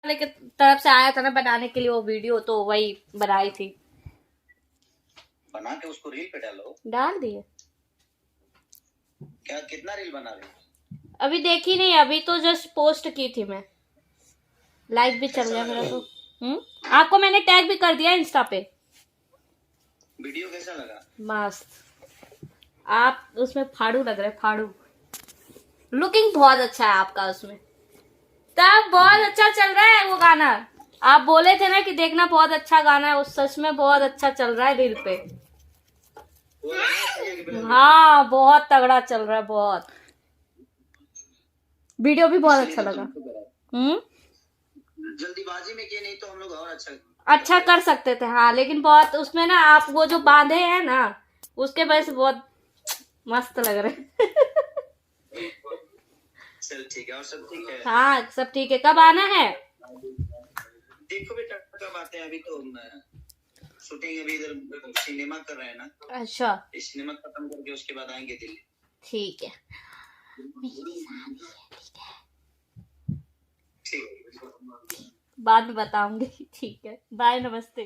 वाले की तरफ से आया था ना बनाने के लिए वो वीडियो, तो वही बनाई थी। बना के उसको रील पे डालो। डाल दिए। क्या कितना रील बना रहे हो? अभी देखी नहीं, अभी तो जस्ट पोस्ट की थी मैं। लाइक भी चल गया मेरा तो। आपको मैंने टैग भी कर दिया इंस्टा पे। वीडियो कैसा लगा? मस्त। आप उसमें फाड़ू लग रहे, फाड़ू। लुकिंग बहुत अच्छा है आपका उसमें। तब बहुत अच्छा चल रहा है वो गाना। आप बोले थे ना कि देखना बहुत अच्छा गाना है, उस सच में बहुत अच्छा चल रहा है रील पे। हाँ बहुत तगड़ा चल रहा है, बहुत। वीडियो भी बहुत अच्छा लगा। जल्दीबाजी में किए, नहीं तो हम लोग और अच्छा कर सकते थे हाँ, लेकिन बहुत उसमें ना आप वो जो बांधे हैं ना, उसके वजह से बहुत मस्त लग रहे। चल ठीक है, और सब ठीक है? हाँ सब ठीक है। कब आना है? देखो बेटा कब आते हैं, अभी तो शूटिंग अभी इधर सिनेमा कर रहे हैं ना। अच्छा सिनेमा खत्म करके उसके बाद आएंगे दिल्ली। ठीक है। ठीक है बाद में बताऊंगी। ठीक है, बाय, नमस्ते।